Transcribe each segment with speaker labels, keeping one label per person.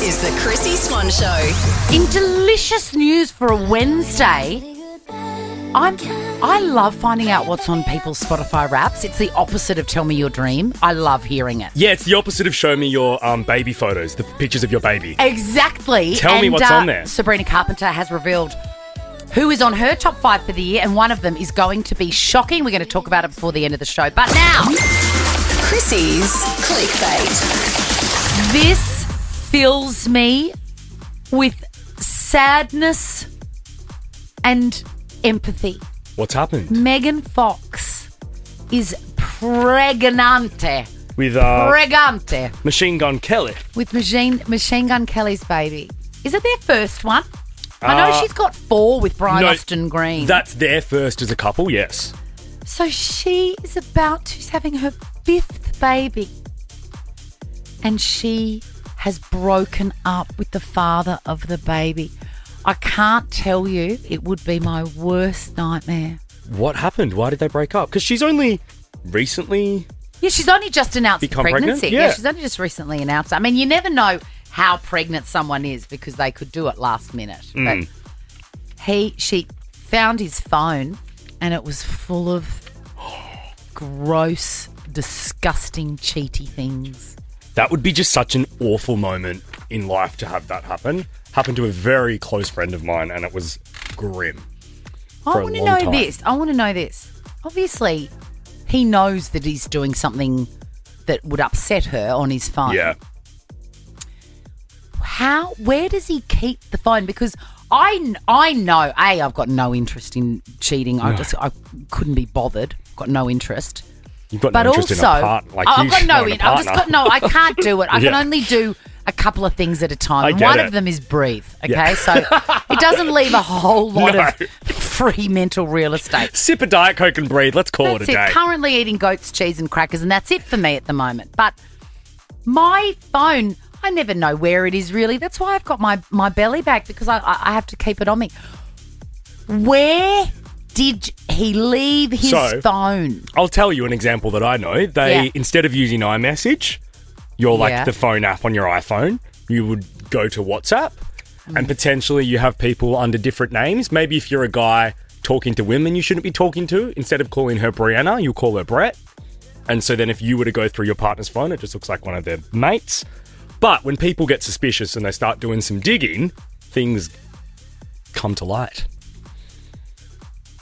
Speaker 1: is the Chrissy Swan Show.
Speaker 2: In delicious news for a Wednesday, I love finding out what's on people's Spotify Wraps. It's the opposite of Tell Me Your Dream. I love hearing it.
Speaker 3: Yeah, it's the opposite of show me your baby photos, the pictures of your baby.
Speaker 2: Exactly.
Speaker 3: Tell me what's on there.
Speaker 2: Sabrina Carpenter has revealed who is on her top 5 for the year, and one of them is going to be shocking. We're going to talk about it before the end of the show. But now,
Speaker 1: Chrissy's clickbait.
Speaker 2: this fills me with sadness and empathy.
Speaker 3: What's happened?
Speaker 2: Megan Fox is pregnante.
Speaker 3: With
Speaker 2: Pregante.
Speaker 3: Machine Gun Kelly.
Speaker 2: With Machine Gun Kelly's baby. Is it their first one? I know she's got 4 with Brian Austin Green.
Speaker 3: That's their first as a couple, yes.
Speaker 2: So she's having her 5th baby. And she has broken up with the father of the baby. I can't tell you, it would be my worst nightmare.
Speaker 3: What happened? Why did they break up? Because she's only recently...
Speaker 2: Yeah, she's only just announced the pregnancy.
Speaker 3: Pregnant? Yeah,
Speaker 2: she's only just recently announced it. I mean, you never know how pregnant someone is because they could do it last minute. But she found his phone and it was full of gross, disgusting, cheaty things.
Speaker 3: That would be just such an awful moment in life to have that happen. Happened to a very close friend of mine and it was grim.
Speaker 2: I want to know this. Obviously, he knows that he's doing something that would upset her on his phone.
Speaker 3: Yeah.
Speaker 2: Where does he keep the phone? Because I know, I've got no interest in cheating. I couldn't be bothered. Got no interest.
Speaker 3: You've got no interest in a partner.
Speaker 2: I can't do it. I can only do a couple of things at a time. One of them is breathe. Okay,
Speaker 3: Yeah.
Speaker 2: so it doesn't leave a whole lot of free mental real estate.
Speaker 3: Sip a Diet Coke and breathe. Let's call it a day.
Speaker 2: Currently eating goat's cheese and crackers, and that's it for me at the moment. But my phone, I never know where it is really. That's why I've got my belly bag because I have to keep it on me. Where did he leave his phone?
Speaker 3: I'll tell you an example that I know. Instead of using iMessage, you're like the phone app on your iPhone, you would go to WhatsApp and potentially you have people under different names. Maybe if you're a guy talking to women you shouldn't be talking to, instead of calling her Brianna, you'll call her Brett. And so then if you were to go through your partner's phone, it just looks like one of their mates. But when people get suspicious and they start doing some digging, things come to light.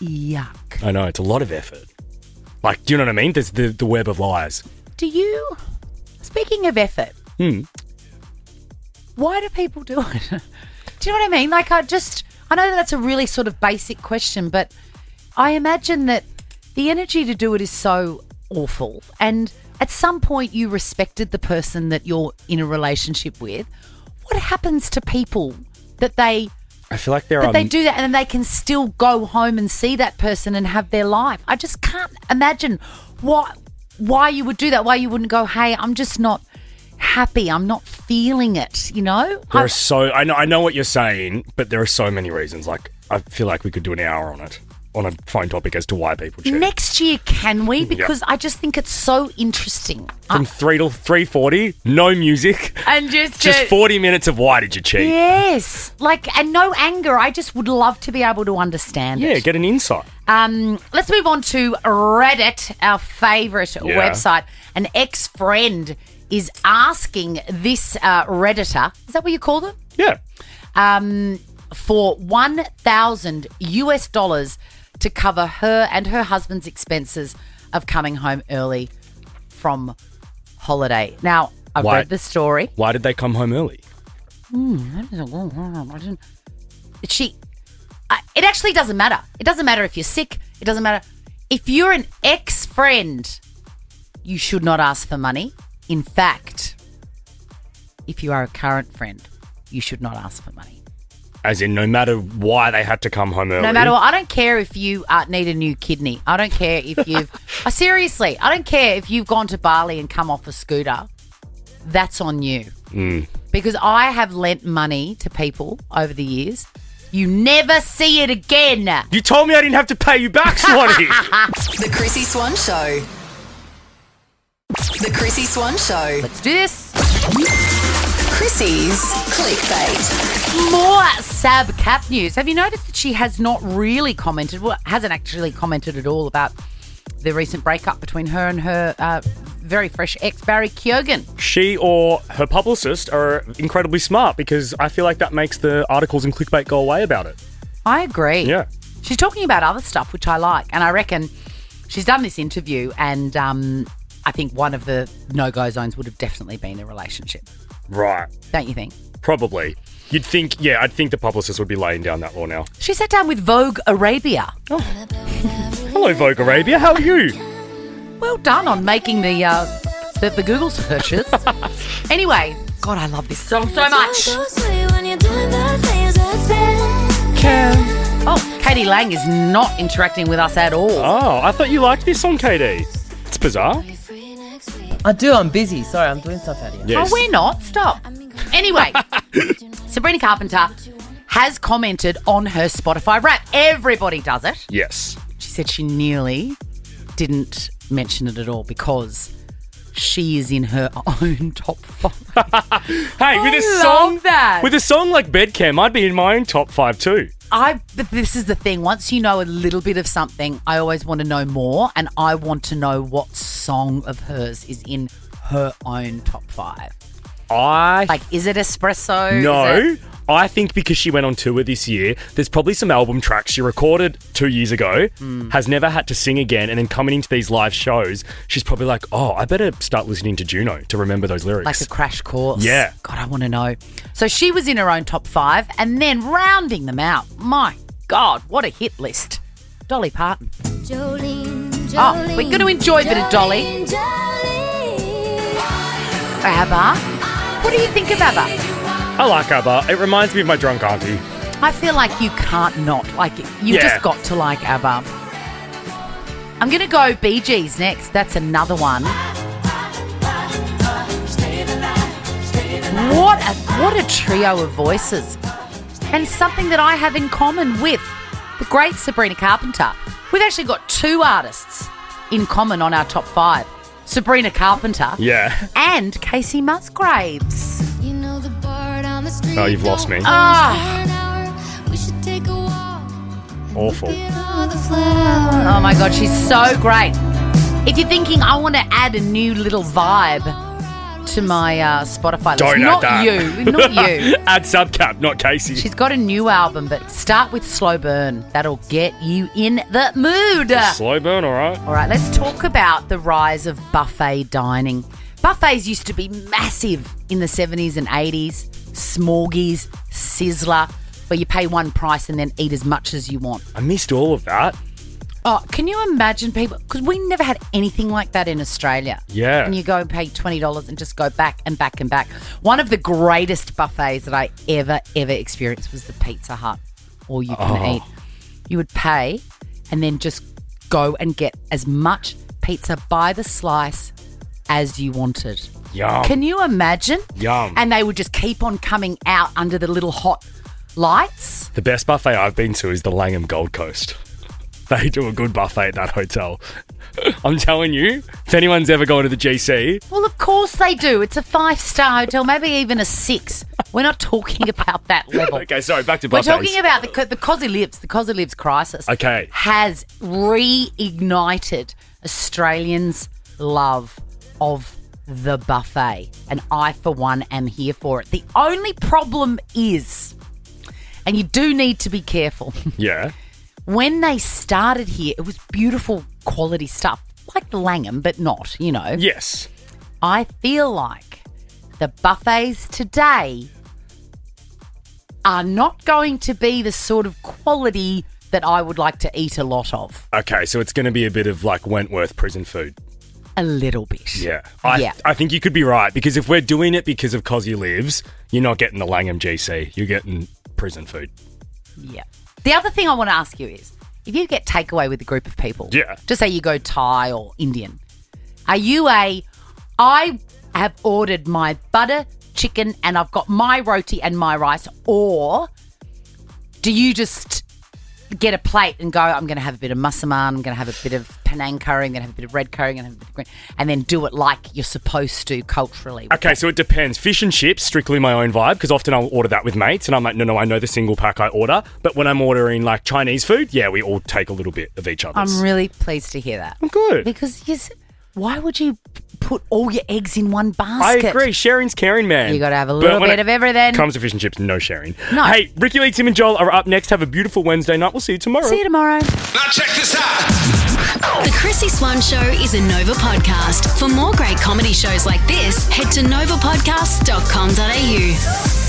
Speaker 2: Yuck.
Speaker 3: I know, it's a lot of effort. Like, do you know what I mean? There's the web of lies. Speaking
Speaker 2: of effort, why do people do it? Do you know what I mean? Like, I know that that's a really sort of basic question, but I imagine that the energy to do it is so awful. And at some point you respected the person that you're in a relationship with. What happens to people that they...
Speaker 3: I feel like they
Speaker 2: do that and then they can still go home and see that person and have their life. I just can't imagine why you would do that, why you wouldn't go, hey, I'm just not happy, I'm not feeling it, you know?
Speaker 3: I know what you're saying, but there are so many reasons. Like, I feel like we could do an hour on it, on a phone topic as to why people cheat.
Speaker 2: Next year, can we? Because I just think it's so interesting.
Speaker 3: From 3 to 3:40, no music.
Speaker 2: And just
Speaker 3: 40 minutes of why did you cheat?
Speaker 2: Yes. And no anger. I just would love to be able to understand it.
Speaker 3: Yeah, get an insight.
Speaker 2: Let's move on to Reddit, our favourite website. An ex-friend is asking this Redditor, is that what you call them?
Speaker 3: Yeah.
Speaker 2: For $1,000 to cover her and her husband's expenses of coming home early from holiday. Now, I've read the story.
Speaker 3: Why did they come home early?
Speaker 2: It actually doesn't matter. It doesn't matter if you're sick. It doesn't matter. If you're an ex-friend, you should not ask for money. In fact, if you are a current friend, you should not ask for money.
Speaker 3: As in, no matter why they had to come home early?
Speaker 2: No matter what. I don't care if you need a new kidney. I don't care if you've... seriously, I don't care if you've gone to Bali and come off a scooter. That's on you. Because I have lent money to people over the years. You never see it again.
Speaker 3: You told me I didn't have to pay you back, Swanee.
Speaker 1: The Chrissy Swan Show. The Chrissy Swan Show.
Speaker 2: Let's do this.
Speaker 1: Chrissy's clickbait.
Speaker 2: More Sab Cap news. Have you noticed that she has not really commented, hasn't actually commented at all about the recent breakup between her and her very fresh ex, Barry Keoghan?
Speaker 3: She or her publicist are incredibly smart because I feel like that makes the articles in clickbait go away about it.
Speaker 2: I agree.
Speaker 3: Yeah.
Speaker 2: She's talking about other stuff, which I like. And I reckon she's done this interview and I think one of the no-go zones would have definitely been a relationship.
Speaker 3: Right.
Speaker 2: Don't you think?
Speaker 3: Probably. You'd think, I'd think the publicist would be laying down that law now.
Speaker 2: She sat down with Vogue Arabia.
Speaker 3: Oh. Hello, Vogue Arabia. How are you?
Speaker 2: Well done on making the Google searches. Anyway, God, I love this song so much. Oh, Katie Lang is not interacting with us at all.
Speaker 3: Oh, I thought you liked this song, Katie. It's bizarre.
Speaker 4: I do, I'm busy. Sorry, I'm doing stuff out here.
Speaker 3: Yes.
Speaker 2: Oh, we're not. Stop. Anyway, Sabrina Carpenter has commented on her Spotify Wrap. Everybody does it.
Speaker 3: Yes.
Speaker 2: She said she nearly didn't mention it at all because she is in her own top 5.
Speaker 3: Hey, with a song like Bedcam, I'd be in my own top 5 too.
Speaker 2: But this is the thing. Once you know a little bit of something, I always want to know more, and I want to know what song of hers is in her own top 5. Is it Espresso?
Speaker 3: No. I think because she went on tour this year, there's probably some album tracks she recorded 2 years ago, has never had to sing again, and then coming into these live shows, she's probably like, oh, I better start listening to Juno to remember those lyrics.
Speaker 2: Like a crash course.
Speaker 3: Yeah.
Speaker 2: God, I want to know. So she was in her own top 5, and then rounding them out, my God, what a hit list. Dolly Parton. Oh, we're going to enjoy a bit of Dolly. ABBA. What do you think of ABBA?
Speaker 3: I like ABBA. It reminds me of my drunk auntie.
Speaker 2: I feel like you can't not. Like, you've just got to like ABBA. I'm going to go Bee Gees next. That's another one. What a trio of voices. And something that I have in common with the great Sabrina Carpenter. We've actually got 2 artists in common on our top 5. Sabrina Carpenter.
Speaker 3: Yeah.
Speaker 2: And Casey Musgraves.
Speaker 3: Oh, you've lost me. Awful.
Speaker 2: Oh my God, she's so great. If you're thinking, I want to add a new little vibe to my Spotify list.
Speaker 3: Don't
Speaker 2: Not
Speaker 3: add
Speaker 2: you. Not you.
Speaker 3: Add Subcap, not Casey.
Speaker 2: She's got a new album, but start with Slow Burn. That'll get you in the mood.
Speaker 3: Slow burn, all right.
Speaker 2: All right, let's talk about the rise of buffet dining. Buffets used to be massive in the 70s and 80s. Smorgies, Sizzler, where you pay one price and then eat as much as you want.
Speaker 3: I missed all of that.
Speaker 2: Oh, can you imagine people? Because we never had anything like that in Australia.
Speaker 3: Yeah.
Speaker 2: And you go and pay $20 and just go back and back and back. One of the greatest buffets that I ever experienced was the Pizza Hut All You Can Eat. You would pay and then just go and get as much pizza by the slice as you wanted.
Speaker 3: Yum.
Speaker 2: Can you imagine?
Speaker 3: Yum.
Speaker 2: And they would just keep on coming out under the little hot lights.
Speaker 3: The best buffet I've been to is the Langham Gold Coast. They do a good buffet at that hotel. I'm telling you, if anyone's ever gone to the GC...
Speaker 2: Well, of course they do. It's a 5-star hotel, maybe even a 6. We're not talking about that level.
Speaker 3: Okay, sorry, back to
Speaker 2: We're
Speaker 3: buffets.
Speaker 2: talking about the Cosy Lives. The Cosy Lives crisis has reignited Australians' love of the buffet. And I, for one, am here for it. The only problem is, and you do need to be careful.
Speaker 3: Yeah.
Speaker 2: When they started here, it was beautiful quality stuff, like the Langham, but not, you know.
Speaker 3: Yes.
Speaker 2: I feel like the buffets today are not going to be the sort of quality that I would like to eat a lot of.
Speaker 3: Okay, so it's going to be a bit of like Wentworth prison food.
Speaker 2: A little bit.
Speaker 3: Yeah. I think you could be right, because if we're doing it because of Cosy Lives, you're not getting the Langham GC. You're getting prison food.
Speaker 2: Yeah. The other thing I want to ask you is, if you get takeaway with a group of people, just say you go Thai or Indian, are you I have ordered my butter chicken and I've got my roti and my rice, or do you just get a plate and go, I'm going to have a bit of massaman, I'm going to have a bit of Penang curry, I'm going to have a bit of red curry, I'm going to have a bit of green, and then do it like you're supposed to culturally.
Speaker 3: Okay, so it depends. Fish and chips, strictly my own vibe, because often I'll order that with mates, and I'm like, no, I know the single pack I order. But when I'm ordering like Chinese food, yeah, we all take a little bit of each other's.
Speaker 2: I'm really pleased to hear that.
Speaker 3: I'm good.
Speaker 2: Because why would you put all your eggs in one basket?
Speaker 3: I agree. Sharing's caring, man.
Speaker 2: You got to have a little bit of everything.
Speaker 3: Comes to fish and chips, no sharing.
Speaker 2: No.
Speaker 3: Hey, Ricky Lee, Tim and Joel are up next. Have a beautiful Wednesday night. We'll see you tomorrow.
Speaker 2: See you tomorrow.
Speaker 5: Now check this out.
Speaker 1: The Chrissy Swan Show is a Nova podcast. For more great comedy shows like this, head to novapodcast.com.au.